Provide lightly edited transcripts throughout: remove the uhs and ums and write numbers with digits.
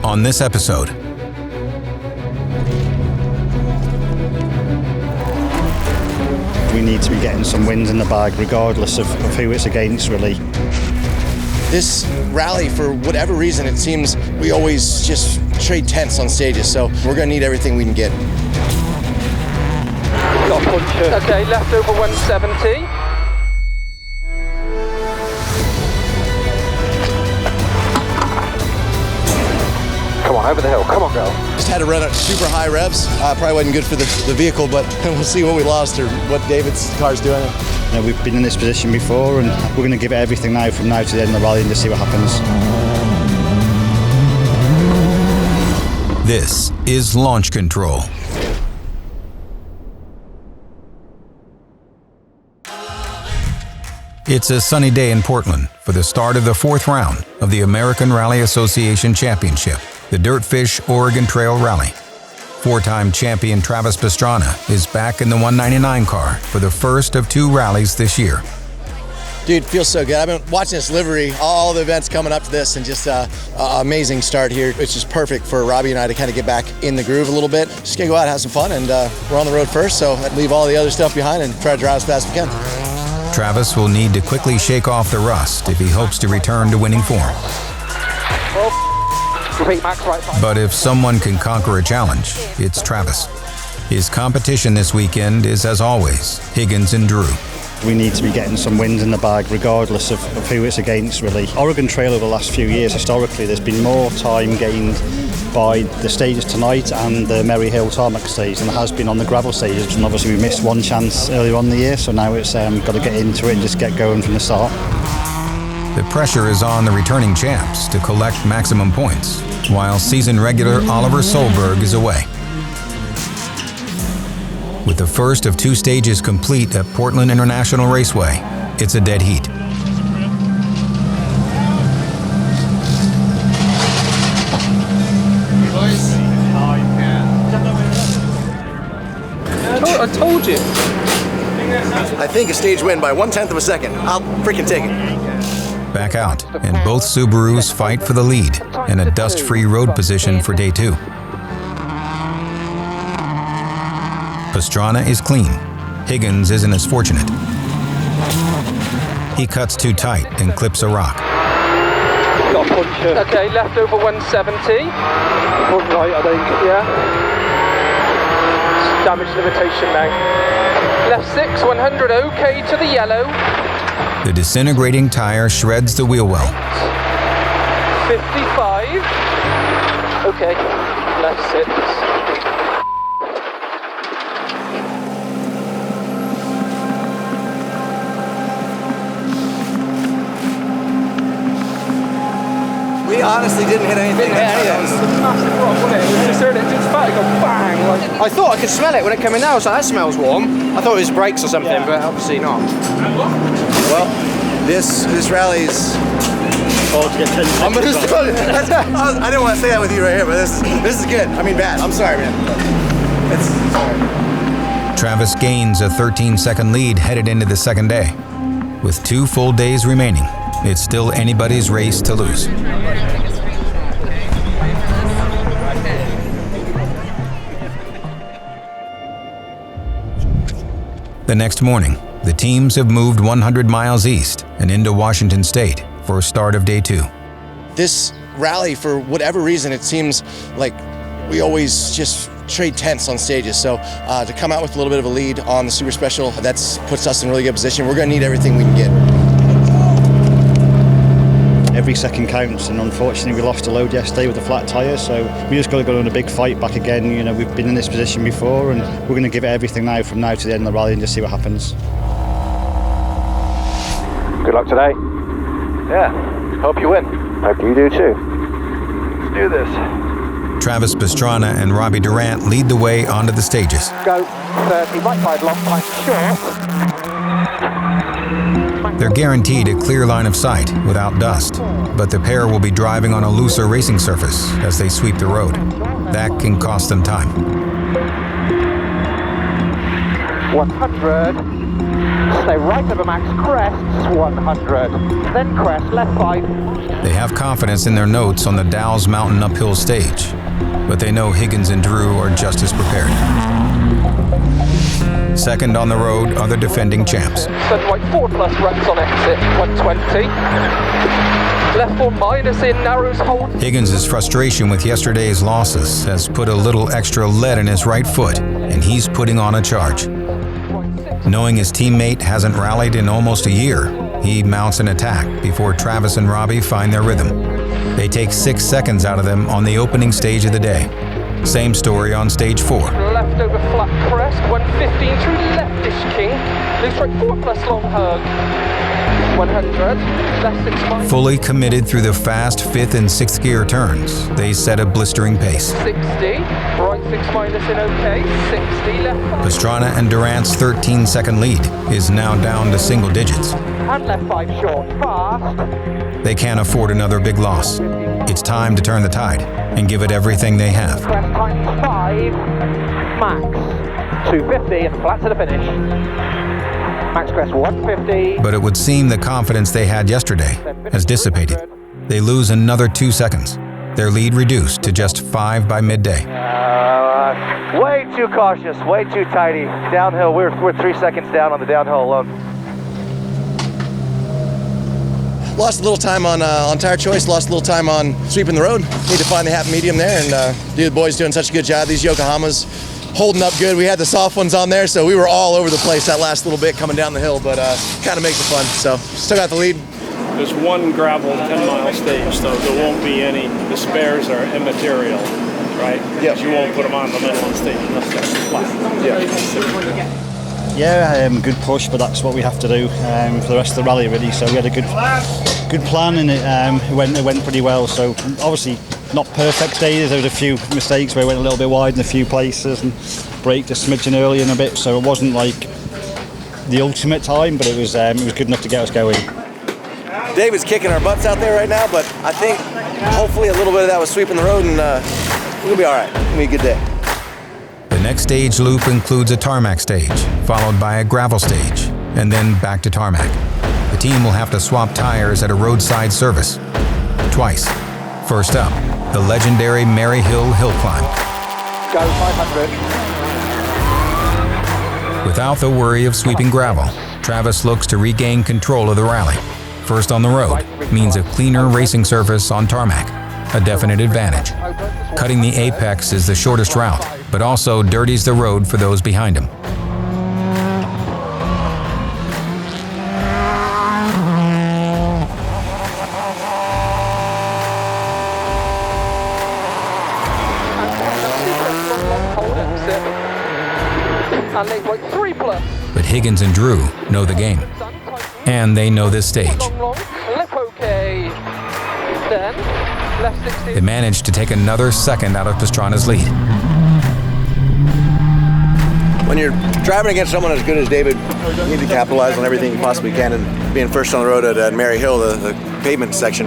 on this episode. We need to be getting some wins in the bag regardless of who it's against, really. This rally, for whatever reason, it seems we always just trade tenths on stages, so we're going to need everything we can get. Got a puncher. Okay, left over 170. Come on, over the hill. Come on, girl. Just had to run at super high revs. Probably wasn't good for the vehicle, but we'll see what we lost or what David's car's doing. You know, we've been in this position before, and we're going to give it everything now from now to the end of the rally and just see what happens. This is Launch Control. It's a sunny day in Portland for the start of the fourth round of the American Rally Association Championship, the Dirtfish Oregon Trail Rally. Four-time champion Travis Pastrana is back in the 199 car for the first of two rallies this year. Dude, feels so good. I've been watching this livery, all the events coming up to this, and just amazing start here. It's just perfect for Robbie and I to kind of get back in the groove a little bit. Just gonna go out and have some fun, and we're on the road first, so I'd leave all the other stuff behind and try to drive as fast as we can. Travis will need to quickly shake off the rust if he hopes to return to winning form. But if someone can conquer a challenge, it's Travis. His competition this weekend is, as always, Higgins and Drew. We need to be getting some wins in the bag regardless of who it's against, really. Oregon Trail over the last few years, historically, there's been more time gained by the stages tonight and the Maryhill tarmac stage than there has been on the gravel stages. And obviously we missed one chance earlier on in the year, so now it's got to get into it and just get going from the start. The pressure is on the returning champs to collect maximum points, while season regular Oliver Solberg is away. With the first of two stages complete at Portland International Raceway, it's a dead heat. I told you. I think a stage win by 1/10 of a second. I'll freaking take it. Back out, and both Subarus fight for the lead and a dust-free road position for day two. Pastrana is clean. Higgins isn't as fortunate. He cuts too tight and clips a rock. Got a puncher. Okay, left over 170. Front right, I think. Yeah. Damage limitation now. Left 6, 100, okay to the yellow. The disintegrating tire shreds the wheel well. 55. Okay, left 6. We honestly didn't hit anything. It was a massive rock, wasn't it? We just heard it just back, go bang. Like. I thought I could smell it when it came in now, so that smells warm. I thought it was brakes or something, but obviously not. Well, this rally's. I'm gonna start it. I didn't want to say that with you right here, but this is good. I mean, bad. I'm sorry, man. Sorry. Travis gains a 13-second lead headed into the second day. With 2 full days remaining, it's still anybody's race to lose. The next morning, the teams have moved 100 miles east and into Washington State for a start of day 2. This rally, for whatever reason, it seems like we always just trade tenths on stages. So to come out with a little bit of a lead on the Super Special, that puts us in a really good position. We're going to need everything we can get. Every second counts, and unfortunately we lost a load yesterday with a flat tyre, so we just got to go on a big fight back again. You know, we've been in this position before, and we're going to give it everything now from now to the end of the rally and just see what happens. Good luck today. Yeah, hope you win. Hope you do too. Let's do this. Travis Pastrana and Robbie Durant lead the way onto the stages. Go 30, right side long, right short. They're guaranteed a clear line of sight without dust, but the pair will be driving on a looser racing surface as they sweep the road. That can cost them time. 100, Stay right over Max, crests 100. Then crest, left 5. They have confidence in their notes on the Dalles Mountain uphill stage, but they know Higgins and Drew are just as prepared. Second on the road are the defending champs. Then right 4 plus runs on exit, 120. Left 4 minus in, narrows hold. Higgins' frustration with yesterday's losses has put a little extra lead in his right foot, and he's putting on a charge. Knowing his teammate hasn't rallied in almost a year, he mounts an attack before Travis and Robbie find their rhythm. They take 6 seconds out of them on the opening stage of the day. Same story on stage 4. Left over flat crest, 115 through leftish king. Loose right 4 plus long hug. 100, left 6 minus. Fully committed through the fast 5th and 6th gear turns, they set a blistering pace. 60, right 6 minus in okay, 60, left 5. Pastrana and Durant's 13-second lead is now down to single digits. And left 5 short, fast. They can't afford another big loss. It's time to turn the tide and give it everything they have. Crest times 5, max 250 and flat to the finish. Max crest 150. But it would seem the confidence they had yesterday has dissipated. They lose another 2 seconds. Their lead reduced to just 5 by midday. Way too cautious, way too tidy. Downhill, we're 3 seconds down on the downhill alone. Lost a little time on tire choice, lost a little time on sweeping the road. Need to find the happy medium there, and the boys doing such a good job. These Yokohamas holding up good. We had the soft ones on there, so we were all over the place that last little bit coming down the hill, but kind of makes it fun. So still got the lead. There's one gravel 10-mile stage, so there won't be any. The spares are immaterial, right? Yep. You won't put them on the middle of the stage unless they're flat. Yeah, good push, but that's what we have to do for the rest of the rally, really. So we had a good plan, and it went pretty well. So obviously not perfect days. There was a few mistakes where we went a little bit wide in a few places and braked a smidgen early in a bit. So it wasn't like the ultimate time, but it was good enough to get us going. David's kicking our butts out there right now, but I think hopefully a little bit of that was sweeping the road, and we'll be all right. It'll be a good day. The next stage loop includes a tarmac stage, followed by a gravel stage, and then back to tarmac. The team will have to swap tires at a roadside service. Twice. First up, the legendary Maryhill hill climb. Go 500. Without the worry of sweeping gravel, Travis looks to regain control of the rally. First on the road means a cleaner racing surface on tarmac, a definite advantage. Cutting the apex is the shortest route, but also dirties the road for those behind him. And they went 3 plus. But Higgins and Drew know the game, and they know this stage. Long, lip okay. Then, left 60. They managed to take another second out of Pastrana's lead. When you're driving against someone as good as David, you need to capitalize on everything you possibly can. And being first on the road at Maryhill, the pavement section,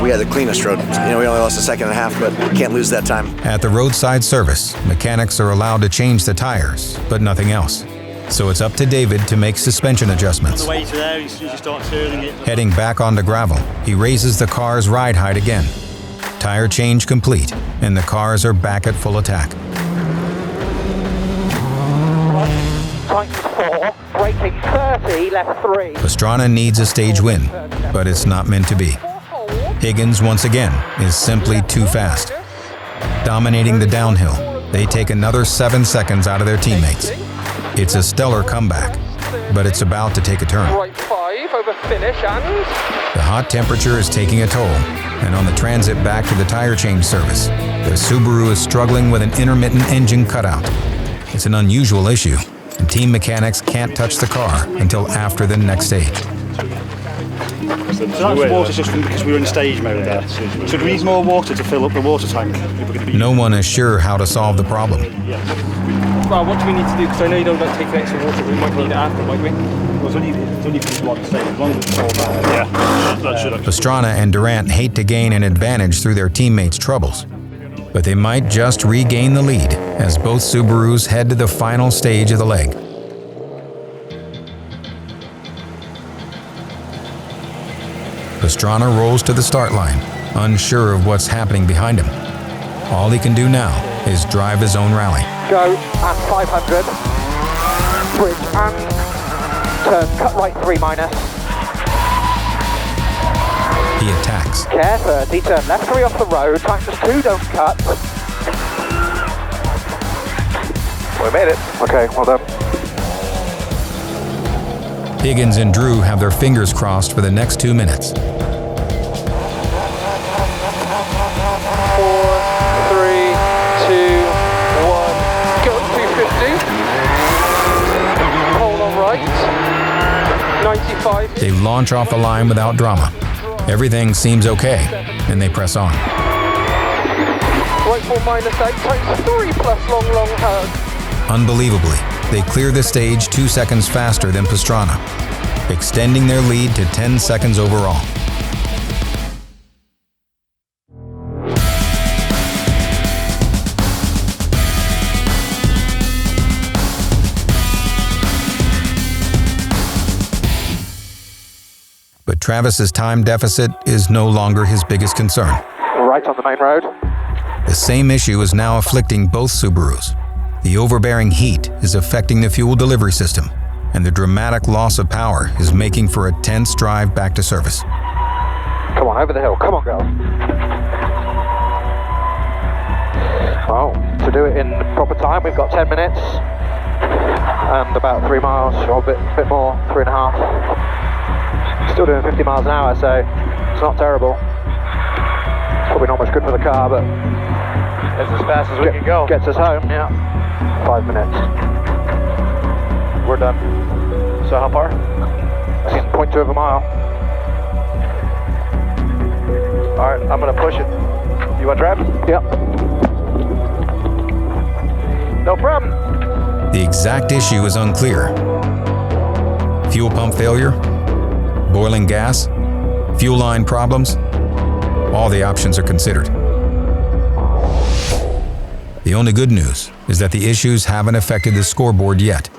we had the cleanest road. We only lost a second and a half, but we can't lose that time. At the roadside service, mechanics are allowed to change the tires, but nothing else. So it's up to David to make suspension adjustments. On the way to there, you start turning it. Heading back onto gravel, he raises the car's ride height again. Tire change complete, and the cars are back at full attack. Times 4, braking 30, left 3. Pastrana needs a stage win, but it's not meant to be. Higgins, once again, is simply too fast. Dominating the downhill, they take another 7 seconds out of their teammates. It's a stellar comeback, but it's about to take a turn. Right 5 over finish and... The hot temperature is taking a toll, and on the transit back to the tire change service, the Subaru is struggling with an intermittent engine cutout. It's an unusual issue, and team mechanics can't touch the car until after the next stage. So that's water just because we were in stage mode there. So do we need more water to fill up the water tank? No one is sure how to solve the problem. Well, what do we need to do? Because I know you don't like taking extra water, we might need it after, might we? Well, it's only for one stage, as long as it's all down. Yeah, that should have. Pastrana and Durant hate to gain an advantage through their teammates' troubles, but they might just regain the lead as both Subarus head to the final stage of the leg. Pastrana rolls to the start line, unsure of what's happening behind him. All he can do now is drive his own rally. Go at 500. Bridge and turn, cut right 3 minus. He attacks. Care 30, turn left 3 off the road, tractors 2 don't cut. We made it. Okay, well done. Higgins and Drew have their fingers crossed for the next 2 minutes. 4, 3, 2, 1. Go at 250. Hold on right. 95. They launch off the line without drama. Everything seems okay, and they press on. Right 4 minus 8 times 3 plus long hug. Unbelievably, they clear the stage 2 seconds faster than Pastrana, extending their lead to 10 seconds overall. But Travis's time deficit is no longer his biggest concern. Right on the main road. The same issue is now afflicting both Subarus. The overbearing heat is affecting the fuel delivery system, and the dramatic loss of power is making for a tense drive back to service. Come on, over the hill. Come on, girls. Well, to do it in proper time, we've got 10 minutes and about 3 miles, or a bit more, 3.5. Still doing 50 miles an hour, so it's not terrible. Probably not much good for the car, but It's as fast as we can go. gets us home, yeah. 5 minutes. We're done. So how far? I think 0.2 of a mile. All right, I'm gonna push it. You want to drive? Yep. No problem. The exact issue is unclear. Fuel pump failure? Boiling gas? Fuel line problems? All the options are considered. The only good news is that the issues haven't affected the scoreboard yet,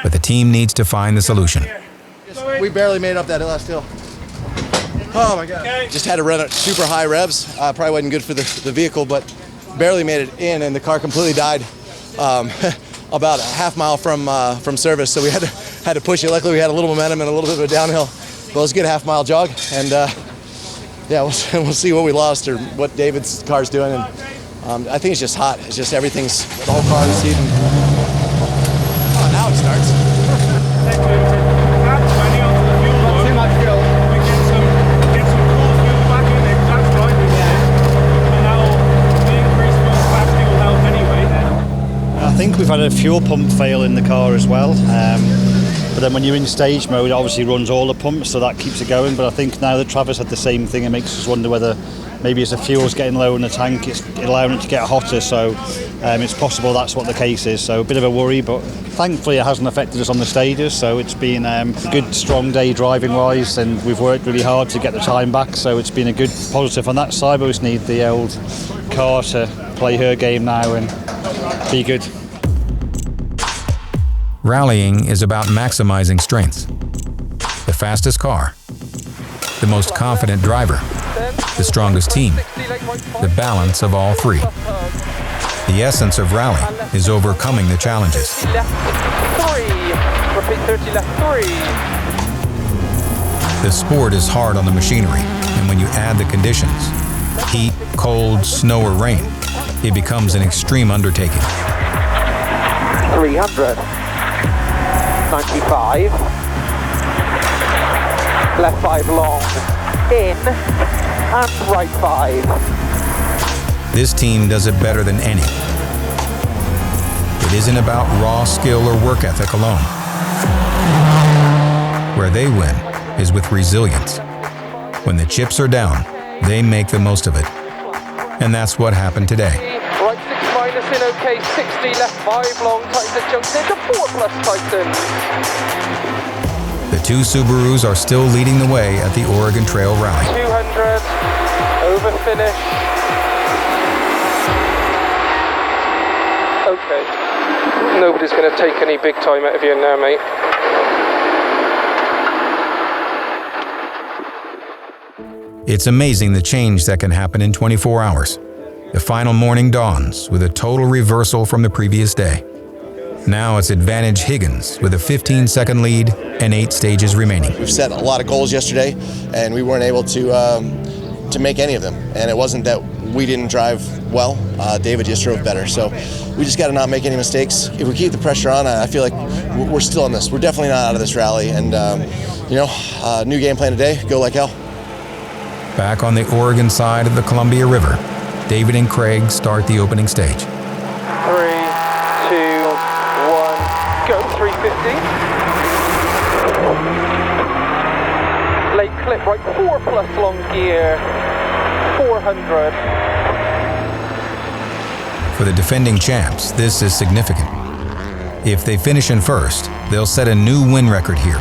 but the team needs to find the solution. We barely made it up that last hill. Oh my God. Just had to run at super high revs. Probably wasn't good for the vehicle, but barely made it in, and the car completely died about a half mile from service. So we had to push it. Luckily, we had a little momentum and a little bit of a downhill. But it was a good half-mile jog, and yeah, we'll see what we lost or what David's car's doing. And I think it's just hot. It's just the whole car is heating. Oh, now it starts. I think we've had a fuel pump fail in the car as well. But then when you're in stage mode, it obviously runs all the pumps, so that keeps it going. But I think now that Travis had the same thing, it makes us wonder whether maybe as the fuel's getting low in the tank, it's allowing it to get hotter. So it's possible that's what the case is. So a bit of a worry, but thankfully it hasn't affected us on the stages. So it's been a good, strong day driving-wise, and we've worked really hard to get the time back. So it's been a good positive on that side. But we just need the old car to play her game now and be good. Rallying is about maximizing strengths. The fastest car, the most confident driver, the strongest team, the balance of all three. The essence of rally is overcoming the challenges. Left 3. Repeat 30, left 3. The sport is hard on the machinery, and when you add the conditions, heat, cold, snow, or rain, it becomes an extreme undertaking. 300. 95. Left 5 long. In. And right 5. This team does it better than any. It isn't about raw skill or work ethic alone. Where they win is with resilience. When the chips are down, they make the most of it. And that's what happened today. Right 6 minus in okay, 60, left 5 long, tighten jumps into 4 plus tighten. The two Subarus are still leading the way at the Oregon Trail Rally. 200, over finish. Okay, nobody's going to take any big time out of you now, mate. It's amazing the change that can happen in 24 hours. The final morning dawns with a total reversal from the previous day. Now it's advantage Higgins with a 15-second lead and 8 stages remaining. We've set a lot of goals yesterday, and we weren't able to make any of them. And it wasn't that we didn't drive well. David just drove better. So we just got to not make any mistakes. If we keep the pressure on, I feel like we're still in this. We're definitely not out of this rally. And, new game plan today, go like hell. Back on the Oregon side of the Columbia River, David and Craig start the opening stage. 3, 2, 1, go, 350. Late clip right, 4 plus long gear, 400. For the defending champs, this is significant. If they finish in first, they'll set a new win record here.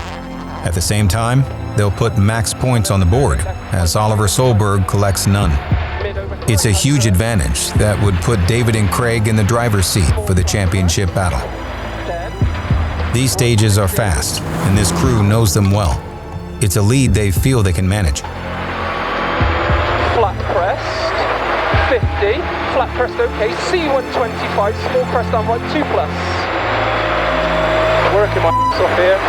At the same time, they'll put max points on the board, as Oliver Solberg collects none. It's a huge advantage that would put David and Craig in the driver's seat for the championship battle. These stages are fast, and this crew knows them well. It's a lead they feel they can manage. Flat crest, 50, flat crest okay, C125, small crest on right, 2 plus. Working my ass off here.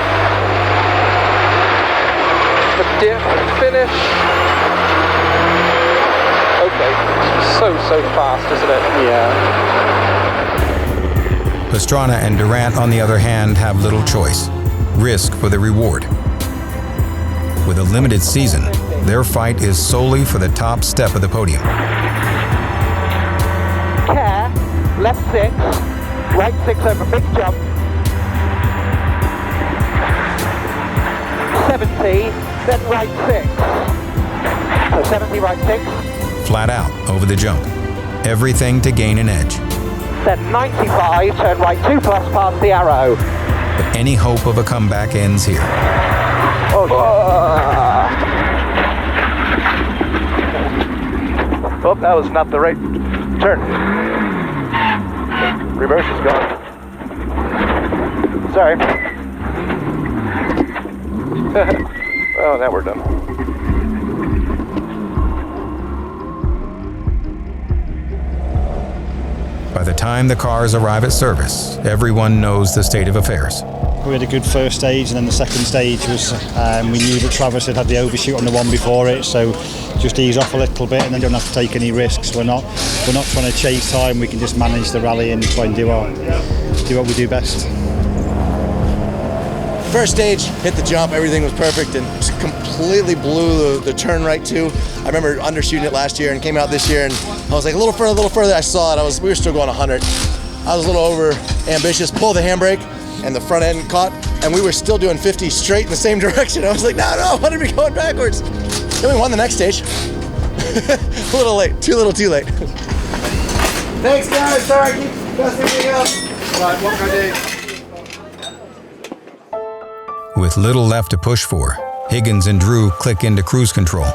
The dip, finish. Okay, so fast, isn't it? Yeah. Pastrana and Durant, on the other hand, have little choice. Risk for the reward. With a limited season, their fight is solely for the top step of the podium. Care, left 6, right 6 over big jump. 70, then right 6. So 70, right 6. Flat out over the jump. Everything to gain an edge. Then 95, turn right 2 plus past the arrow. But any hope of a comeback ends here. Oh, that was not the right turn. Reverse is gone. Sorry. Oh, now we're done. By the time the cars arrive at service, everyone knows the state of affairs. We had a good first stage, and then the second stage was, we knew that Travis had the overshoot on the one before it, so just ease off a little bit and then don't have to take any risks. We're not trying to chase time, we can just manage the rally and try and do what we do best. First stage, hit the jump, everything was perfect, and just completely blew the turn right too. I remember undershooting it last year and came out this year, and I was like a little further, I saw it, we were still going 100. I was a little over ambitious, pulled the handbrake, and the front end caught, and we were still doing 50 straight in the same direction. I was like, no, I want to be going backwards. Then we won the next stage. A little late, too late. Thanks guys, sorry, keep messing everything up. Right, what can I do? With little left to push for, Higgins and Drew click into cruise control.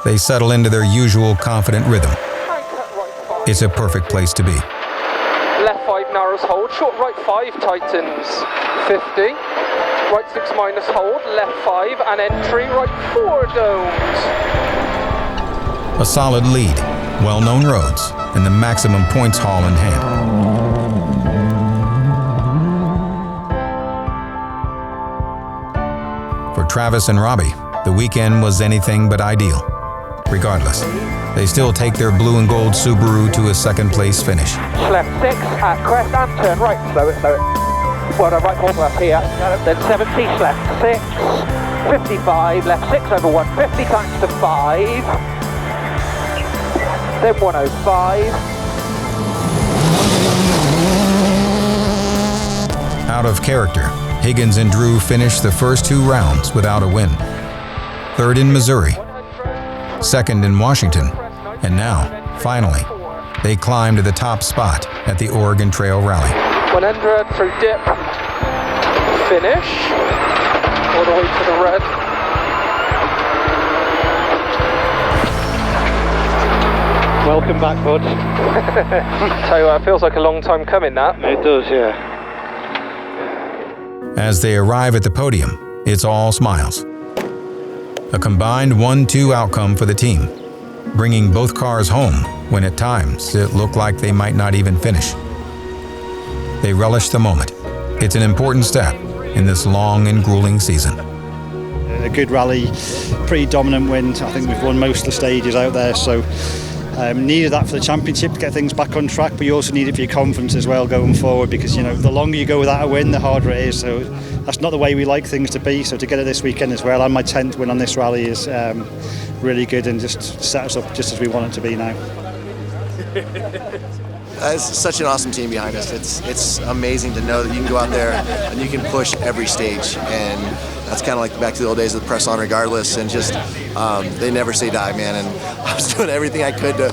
They settle into their usual confident rhythm. It's a perfect place to be. Left 5 narrows hold, short right 5 tightens, 50. Right 6 minus hold, left 5 and entry, right 4 don't. A solid lead, well-known roads, and the maximum points haul in hand. For Travis and Robbie, the weekend was anything but ideal. Regardless, they still take their blue and gold Subaru to a second place finish. Left 6 at crest and turn right, slow it. Well, no, right 4 plus here, then 70, left 6, 55, left 6 over 150 times to 5, then 105. Out of character, Higgins and Drew finished the first 2 rounds without a win. Third in Missouri, second in Washington, and now, finally, they climb to the top spot at the Oregon Trail Rally. 100 through dip, finish, all the way to the red. Welcome back, bud. Tell you what, it feels like a long time coming, that. It does, yeah. As they arrive at the podium, it's all smiles. a combined 1-2 outcome for the team, bringing both cars home when at times it looked like they might not even finish. They relished the moment. It's an important step in this long and grueling season. A good rally, pretty dominant win. I think we've won most of the stages out there, so needed that for the championship to get things back on track, but you also need it for your confidence as well going forward, because the longer you go without a win, the harder it is. So that's not the way we like things to be. So to get it this weekend as well, and my 10th win on this rally is really good and just set us up just as we want it to be now. It's such an awesome team behind us. It's amazing to know that you can go out there and you can push every stage, and that's kind of like back to the old days of the press on regardless, and just they never say die, man. And I was doing everything I could to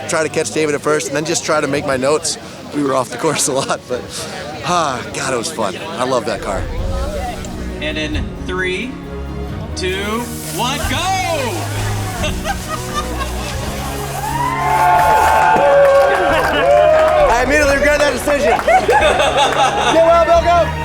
try to catch David at first, and then just try to make my notes. We were off the course a lot, but God, it was fun. I love that car. And in 3, 2, 1, go! I immediately regret that decision. Get well, Bill, go!